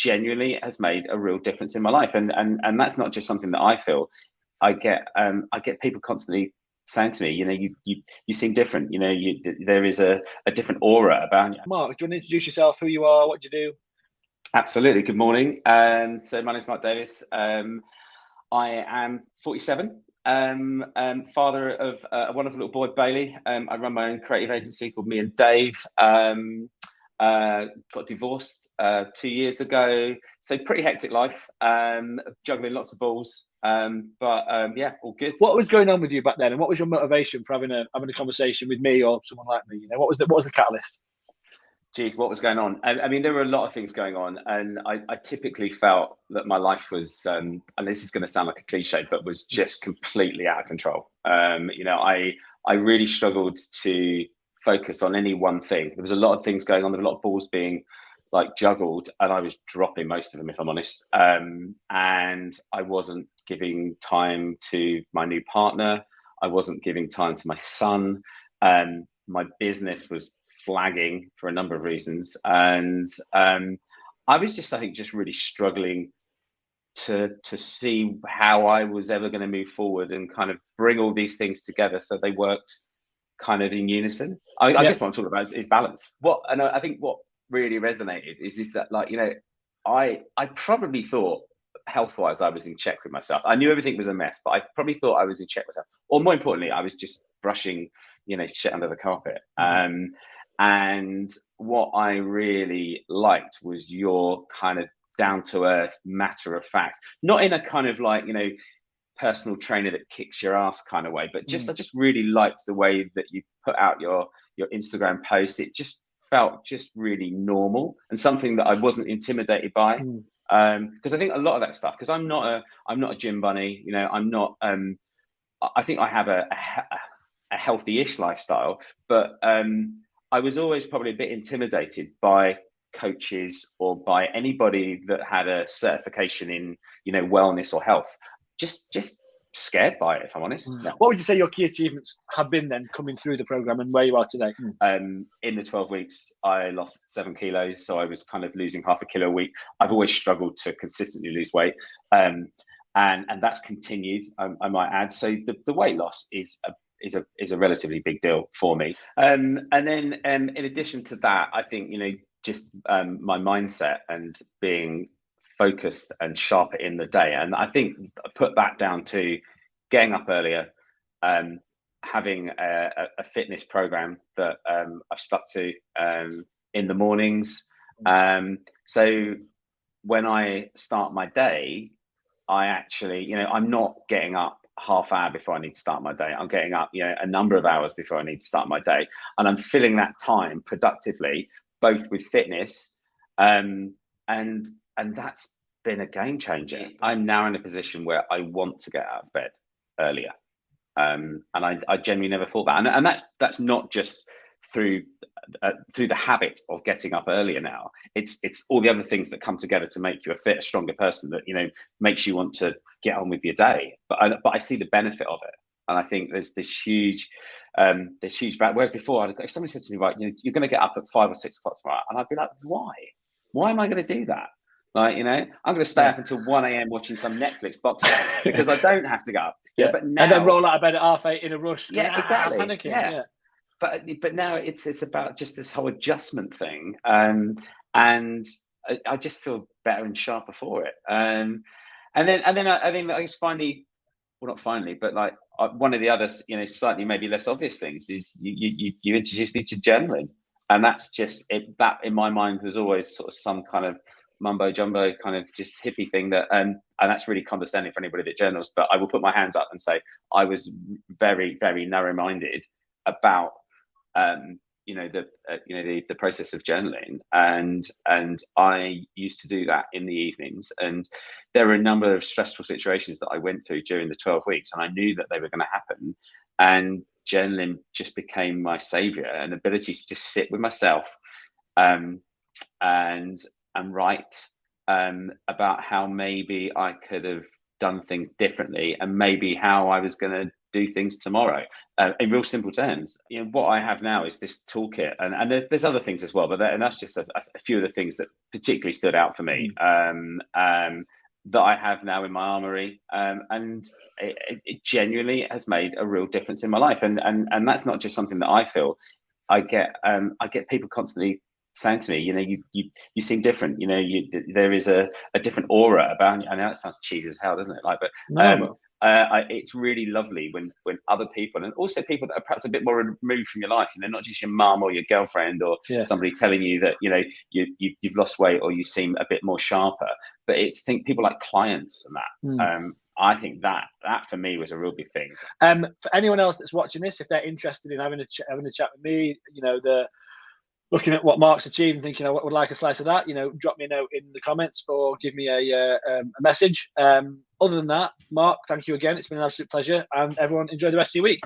genuinely has made a real difference in my life. And that's not just something that I feel. I get people constantly saying to me, you seem different. There is a different aura about you. Mark, do you want to introduce yourself, who you are, what do you do? Absolutely. Good morning. So my name is Mark Davis. I am 47. Father of a wonderful little boy, Bailey. I run my own creative agency called Me and Dave. Got divorced 2 years ago, so pretty hectic life. Juggling lots of balls, but yeah, all good. What was going on with you back then, and what was your motivation for having a conversation with me or someone like me? What was the catalyst? Geez, what was going on? I mean, there were a lot of things going on, and I typically felt that my life was, and this is going to sound like a cliche, but was just completely out of control. I really struggled to focus on any one thing. There was a lot of things going on. There were a lot of balls being like juggled, and I was dropping most of them, if I'm honest. And I wasn't giving time to my new partner. I wasn't giving time to my son. My business was flagging for a number of reasons, and I was just, I think, just really struggling to see how I was ever going to move forward and kind of bring all these things together so they worked kind of in unison. I Yeah. guess what I'm talking about is balance. I think what really resonated is that, like, I probably thought health wise I was in check with myself. I knew everything was a mess, but I probably thought I was in check with myself, or more importantly, I was just brushing shit under the carpet. And what I really liked was your kind of down to earth, matter of fact, not in a kind of like, personal trainer that kicks your ass kind of way, but I just really liked the way that you put out your Instagram posts. It just felt just really normal and something that I wasn't intimidated by. Because I think a lot of that stuff, because I'm not a gym bunny, I'm not, I think I have a healthy-ish lifestyle, but I was always probably a bit intimidated by coaches or by anybody that had a certification in, wellness or health. Just scared by it, if I'm honest. What would you say your key achievements have been then, coming through the program and where you are today? In the 12 weeks, I lost 7 kilos, so I was kind of losing half a kilo a week. I've always struggled to consistently lose weight, and that's continued. I might add. So the weight loss is a relatively big deal for me. And then in addition to that, I think just my mindset and being focused and sharper in the day. And I think I put that down to getting up earlier, having a fitness program that I've stuck to in the mornings. So when I start my day, I actually, I'm not getting up half hour before I need to start my day. I'm getting up, a number of hours before I need to start my day. And I'm filling that time productively, both with fitness, and that's been a game changer. I'm now in a position where I want to get out of bed earlier. And I genuinely never thought that. And that's not just through the habit of getting up earlier now. It's all the other things that come together to make you a fitter, stronger person that, makes you want to get on with your day. But I see the benefit of it. And I think there's this huge whereas before, if somebody said to me, right, you're going to get up at 5 or 6 o'clock tomorrow, and I'd be like, why am I going to do that? Like, I'm going to stay up until 1 a.m. watching some Netflix box set because I don't have to go up. But now, and then roll out of bed at 8:30 in a rush. Yeah, exactly. Panicking. Yeah. But now it's about just this whole adjustment thing, and I just feel better and sharper for it. And then I think I guess finally, well, not finally, but like one of the other, slightly maybe less obvious things is you introduced me to journaling, and that's just it. That in my mind was always sort of some kind of mumbo jumbo kind of just hippie thing that, and that's really condescending for anybody that journals. But I will put my hands up and say I was very, very narrow minded about the process of journaling, and I used to do that in the evenings, and there were a number of stressful situations that I went through during the 12 weeks, and I knew that they were going to happen, and journaling just became my savior, an ability to just sit with myself and write about how maybe I could have done things differently, and maybe how I was going to do things tomorrow. In real simple terms, you know, what I have now is this toolkit, and there's other things as well, but that's just a few of the things that particularly stood out for me. That I have now in my armory, and it genuinely has made a real difference in my life. And that's not just something that I feel. I get people constantly saying to me, you know, you seem different. You know, there is a different aura about you. I know it sounds cheesy as hell, doesn't it? Like, but No. it's really lovely when other people, and also people that are perhaps a bit more removed from your life, you know, not just your mum or your girlfriend or somebody telling you that, you know, you've lost weight or you seem a bit more sharper, but it's people like clients and that. I think that for me was a real big thing. For anyone else that's watching this, if they're interested in having a chat with me, you know, looking at what Mark's achieved and thinking I would like a slice of that, you know, drop me a note in the comments or give me a message. Other than that, Mark, thank you again. It's been an absolute pleasure, and everyone enjoy the rest of your week.